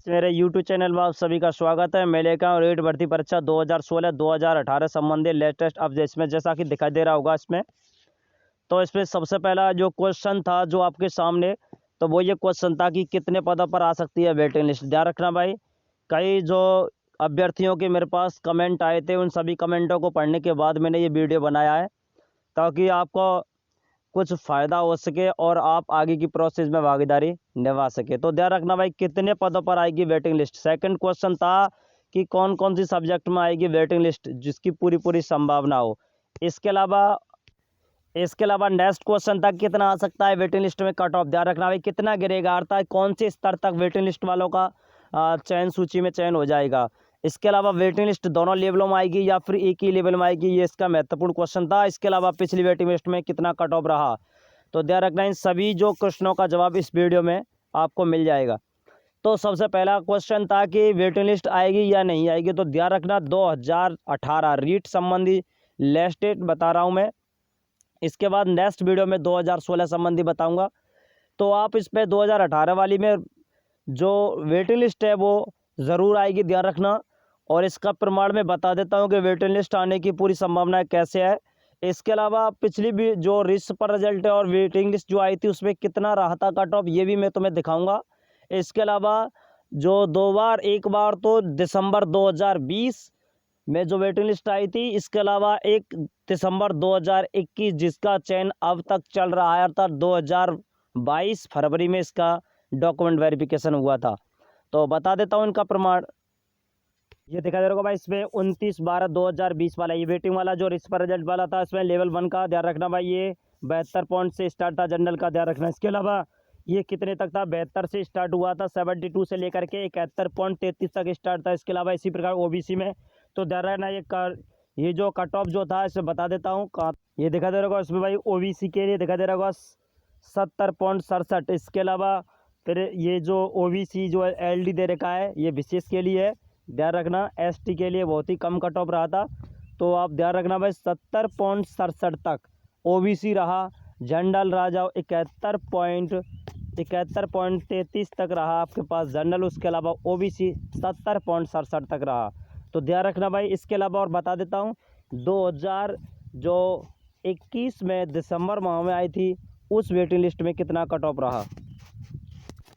मेरे YouTube channel में आप सभी का स्वागत है। मैं लेकर आया रेट भर्ती परीक्षा 2016-2018 संबंधी लेटेस्ट अपडेट। इसमें जैसा कि दिखाई दे रहा होगा इसमें सबसे पहला जो क्वेश्चन था जो आपके सामने, तो वो ये क्वेश्चन था कि कितने पदों पर आ सकती है वेटिंग लिस्ट। ध्यान रखना भाई, कई जो अभ्यर्थियों के मेरे पास कमेंट आए थे, उन सभी कमेंटों को पढ़ने के बाद मैंने ये वीडियो बनाया है ताकि आपको कुछ फ़ायदा हो सके और आप आगे की प्रोसेस में भागीदारी निभा सके। तो ध्यान रखना भाई, कितने पदों पर आएगी वेटिंग लिस्ट। सेकंड क्वेश्चन था कि कौन कौन सी सब्जेक्ट में आएगी वेटिंग लिस्ट जिसकी पूरी पूरी संभावना हो। इसके अलावा नेक्स्ट क्वेश्चन था कितना आ सकता है वेटिंग लिस्ट में कट ऑफ। ध्यान रखना भाई, कितना गिरेगा, अर्थात कौन से स्तर तक वेटिंग लिस्ट वालों का चयन सूची में चयन हो जाएगा। इसके अलावा वेटिंग लिस्ट दोनों लेवलों में आएगी या फिर एक ही लेवल में आएगी, ये इसका महत्वपूर्ण क्वेश्चन था। इसके अलावा पिछली वेटिंग लिस्ट में कितना कट ऑफ रहा। तो ध्यान रखना, इन सभी जो प्रश्नों का जवाब इस वीडियो में आपको मिल जाएगा। तो सबसे पहला क्वेश्चन था कि वेटिंग लिस्ट आएगी या नहीं आएगी। तो ध्यान रखना 2018 रीट संबंधी लास्ट डेट बता रहा हूँ मैं। इसके बाद नेक्स्ट वीडियो में 2016 संबंधी बताऊँगा। तो आप इस पर 2018 वाली में जो वेटिंग लिस्ट है वो ज़रूर आएगी, ध्यान रखना। और इसका प्रमाण मैं बता देता हूँ कि वेटिंग लिस्ट आने की पूरी संभावना कैसे है। इसके अलावा पिछली भी जो रिस्ट पर रिजल्ट है और वेटिंग लिस्ट जो आई थी उसमें कितना रहा था कट ऑफ, ये भी मैं तुम्हें दिखाऊंगा। इसके अलावा जो एक बार तो दिसंबर 2020 में जो वेटिंग लिस्ट आई थी, इसके अलावा 1 दिसंबर 2021 जिसका चयन अब तक चल रहा है, अर्थात 2022 फरवरी में इसका डॉक्यूमेंट वेरिफिकेशन हुआ था। तो बता देता हूँ इनका प्रमाण। ये दिखा दे रहा होगा भाई, इसमें 29/12/2020 वाला ये वेटिंग वाला जो रिस्ट पर रिजल्ट वाला था, इसमें लेवल 1 का ध्यान रखना भाई, ये 72 पॉइंट से स्टार्ट था, जनरल का ध्यान रखना। इसके अलावा ये कितने तक था, 72 से स्टार्ट हुआ था, 72 से लेकर के 71.33 तक स्टार्ट था। इसके अलावा इसी प्रकार ओबीसी में, तो ध्यान रखना ये जो कट ऑफ जो था इसमें बता देता हूँ। ये दिखा दे रहा होगा इसमें भाई, ओबीसी के लिए दिखा दे रहा होगा 70.67। इसके अलावा फिर ये जो ओबीसी जो एलडी दे रखा है ये विशेष के लिए है, ध्यान रखना। एसटी के लिए बहुत ही कम कट ऑफ रहा था, तो आप ध्यान रखना भाई 70.67 तक ओबीसी रहा। जनरल रहा जाओ 71.33 तक रहा आपके पास जनरल। उसके अलावा ओबीसी 70.67 तक रहा, तो ध्यान रखना भाई। इसके अलावा और बता देता हूँ 2021 में दिसंबर माह में आई थी उस वेटिंग लिस्ट में कितना कट ऑफ रहा।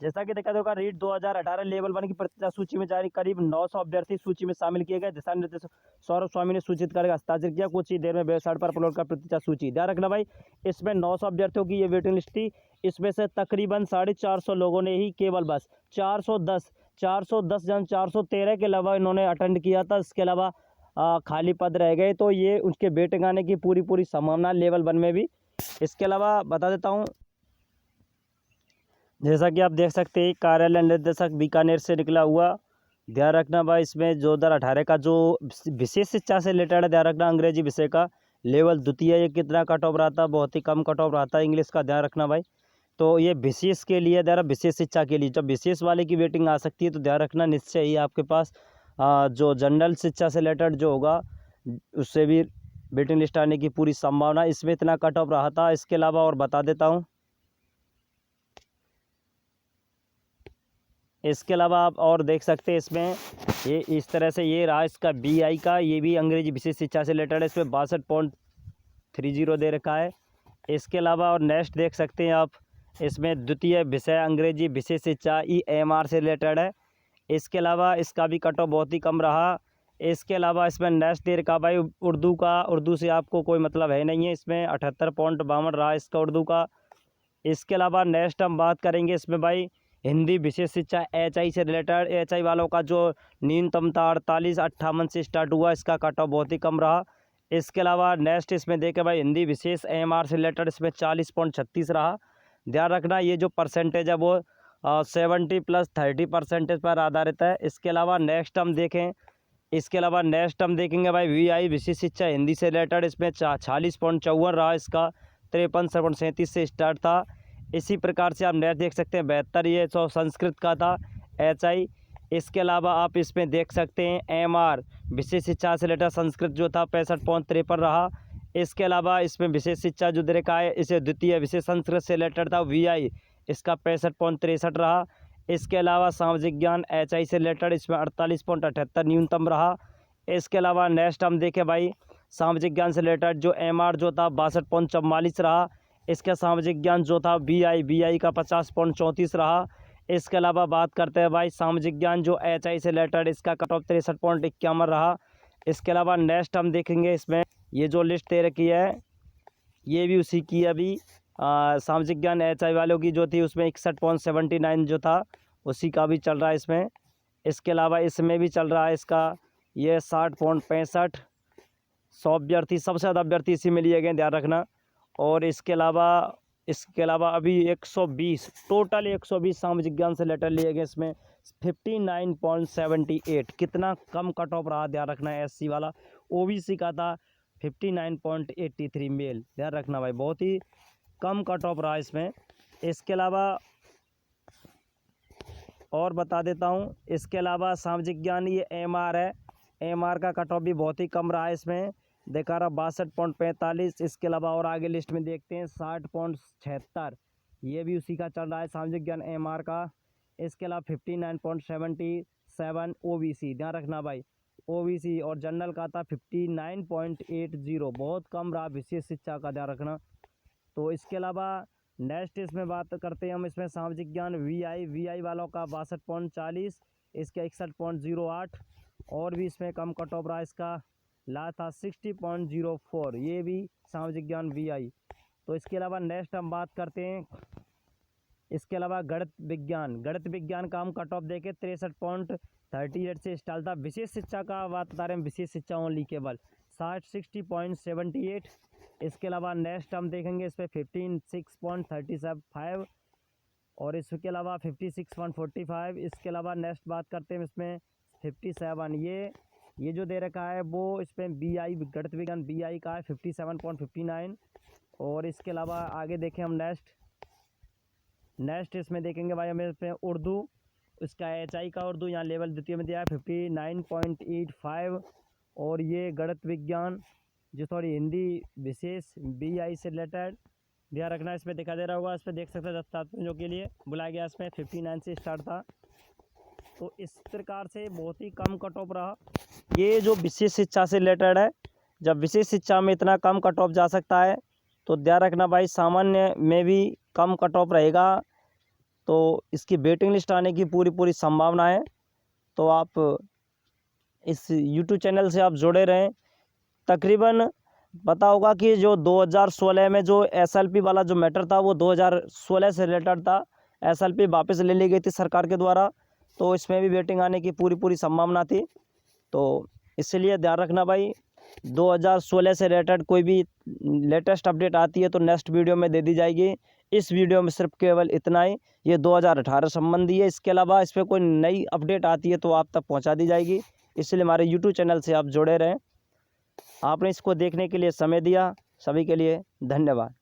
जैसा कि देखा होगा, रीट 2018 लेवल 1 की प्रतिशत सूची में जारी करीब 900 अभ्यर्थी सूची में शामिल किए गए। दिशा निर्देश सौरभ स्वामी ने सूचित करके हस्ताक्षर किया, कुछ ही देर में वेबसाइट पर अपलोड कर प्रतिशत सूची। ध्यान रखना भाई, इसमें 900 अभ्यर्थियों की ये वेटिंग लिस्ट थी। इसमें से तकरीबन 450 लोगों ने ही केवल बस 410 जन 413 के अलावा इन्होंने अटेंड किया था। इसके अलावा खाली पद रह गए, तो ये उनके वेटिंग आने की पूरी संभावना लेवल 1 में भी। इसके अलावा बता देता हूँ, जैसा कि आप देख सकते हैं कार्यालय निर्देशक बीकानेर से निकला हुआ। ध्यान रखना भाई, इसमें 2018 का जो विशेष शिक्षा से रिलेटेड है, ध्यान रखना अंग्रेजी विषय का लेवल द्वितीय ये कितना कट ऑफ रहा था, बहुत ही कम कट ऑफ रहा था इंग्लिश का, ध्यान रखना भाई। तो ये विशेष के लिए ध्यान, विशेष शिक्षा के लिए जब विशेष वाले की वेटिंग आ सकती है तो ध्यान रखना निश्चय ही आपके पास जो जनरल शिक्षा से रिलेटेड जो होगा उससे भी वेटिंग लिस्ट आने की पूरी संभावना, इसमें इतना कट ऑफ रहा था। इसके अलावा और बता देता हूँ, इसके अलावा आप और देख सकते हैं इसमें ये इस तरह से ये रहा इसका बीआई का, ये भी अंग्रेजी विशेष शिक्षा से रिलेटेड है, इसमें 62.30 दे रखा है। इसके अलावा और नेक्स्ट देख सकते हैं आप, इसमें द्वितीय विषय अंग्रेजी विशेष शिक्षा EMR से रिलेटेड है। इसके अलावा इसका भी कट ऑफ बहुत ही कम रहा। इसके अलावा इसमें नेक्स्ट दे रखा भाई उर्दू से आपको कोई मतलब है नहीं है, इसमें 78.52 रहा इसका उर्दू का। इसके अलावा नेक्स्ट हम बात करेंगे इसमें भाई हिंदी विशेष शिक्षा HI से रिलेटेड, HI वालों का जो न्यूनतम था 48-58 से स्टार्ट हुआ, इसका कट ऑफ बहुत ही कम रहा। इसके अलावा नेक्स्ट इसमें देखे भाई हिंदी विशेष AMR से रिलेटेड, इसमें 40.36 रहा। ध्यान रखना ये जो परसेंटेज है वो 70+30% पर आधारित है। इसके अलावा नेक्स्ट हम देखेंगे भाई VI विशेष शिक्षा हिंदी से रिलेटेड, इसमें 46.54 रहा इसका, 53.37 से स्टार्ट था। इसी प्रकार से आप नेक्स्ट देख सकते हैं 72 ये तो संस्कृत का था HI। इसके अलावा आप इसमें देख सकते हैं AMR विशेष शिक्षा से रिलेटेड संस्कृत जो था 65.53 रहा। इसके अलावा इसमें विशेष शिक्षा जो दे रखा है इसे द्वितीय विशेष संस्कृत से रिलेटेड था VI, इसका 65.63 रहा। इसके अलावा सामाजिक ज्ञान HI से रिलेटेड इसमें 48.78 न्यूनतम रहा। इसके अलावा नेक्स्ट हम देखें भाई, सामाजिक ज्ञान से रिलेटेड जो MR जो था 62.44 रहा। इसका सामाजिक ज्ञान जो था BI का 50.34 रहा। इसके अलावा बात करते हैं भाई सामाजिक ज्ञान जो HI से रिलेटेड, इसका कट ऑफ 63.51 रहा। इसके अलावा नेक्स्ट हम देखेंगे इसमें ये जो लिस्ट दे रखी है ये भी उसी की अभी सामाजिक ज्ञान HI वालों की जो थी उसमें 61.79 जो था उसी का भी चल रहा है इसमें। इसके अलावा इसमें भी चल रहा है इसका ये 60.65। 100 अभ्यर्थी, सबसे ज़्यादा अभ्यर्थी इसी में लिए गए, ध्यान रखना। और इसके अलावा अभी 120 टोटल 120 सामाजिक ज्ञान से लेटर लिए गए, इसमें 59.78 कितना कम कट ऑफ रहा, ध्यान रखना है। SC वाला OBC का था 59.83 मेल, ध्यान रखना भाई, बहुत ही कम कट ऑफ रहा इसमें। इसके अलावा और बता देता हूँ, इसके अलावा सामाजिक ज्ञान ये MR है, MR का कट ऑफ भी बहुत ही कम रहा है इसमें, देखा रहा 62.45। इसके अलावा और आगे लिस्ट में देखते हैं 60.76 ये भी उसी का चल रहा है सामाजिक ज्ञान MR का। इसके अलावा 59.77 OBC, ध्यान रखना भाई, OBC और जनरल का था 59.80, बहुत कम रहा विशेष शिक्षा का, ध्यान रखना। तो इसके अलावा नेक्स्ट इसमें बात करते हैं हम, इसमें सामाजिक ज्ञान VI वालों का 62.40, इसका 61.08 और भी इसमें कम कट ऑफ रहा, इसका ला था 60.04, ये भी सामाजिक ज्ञान VI। तो इसके अलावा नेक्स्ट हम बात करते हैं, इसके अलावा गणित विज्ञान का हम कट ऑफ देखें 63.38 से स्टार्ट था। विशेष शिक्षा का बात बता रहे हैं, विशेष शिक्षा ओनली केवल 60.78। इसके अलावा नेक्स्ट हम देखेंगे इस पर 56.35 और इसके अलावा 56.45। इसके अलावा नेक्स्ट बात करते हैं इसमें 57, ये जो दे रखा है वो इसमें BI गणित विज्ञान BI का है 57.59। और इसके अलावा आगे देखें हम नेक्स्ट इसमें देखेंगे भाई हमें इसमें उर्दू, इसका HI का उर्दू यहाँ लेवल द्वितीय में दिया है 59.85। और ये गणित विज्ञान जो थोड़ी हिंदी विशेष BI से रिलेटेड, ध्यान रखना, इसमें दिखा दे रहा होगा, इस पर देख सकते हैं 10 जो के लिए बुलाया गया, इसमें 59 से स्टार्ट था। तो इस प्रकार से बहुत ही कम कट ऑफ रहा। ये जो विशेष शिक्षा से रिलेटेड है, जब विशेष शिक्षा में इतना कम कट ऑफ जा सकता है तो ध्यान रखना भाई सामान्य में भी कम कट ऑफ रहेगा, तो इसकी वेटिंग लिस्ट आने की पूरी संभावना है। तो आप इस YouTube चैनल से आप जुड़े रहें। तकरीबन पता होगा कि जो 2016 में जो SLP वाला जो मैटर था वो 2016 से रिलेटेड था, SLP वापस ले ली गई थी सरकार के द्वारा, तो इसमें भी वेटिंग आने की पूरी संभावना थी। तो इसलिए ध्यान रखना भाई, 2016 से रिलेटेड कोई भी लेटेस्ट अपडेट आती है तो नेक्स्ट वीडियो में दे दी जाएगी। इस वीडियो में सिर्फ केवल इतना ही, ये 2018 संबंधी है। इसके अलावा इस पर कोई नई अपडेट आती है तो आप तक पहुंचा दी जाएगी, इसलिए हमारे YouTube चैनल से आप जुड़े रहें। आपने इसको देखने के लिए समय दिया, सभी के लिए धन्यवाद।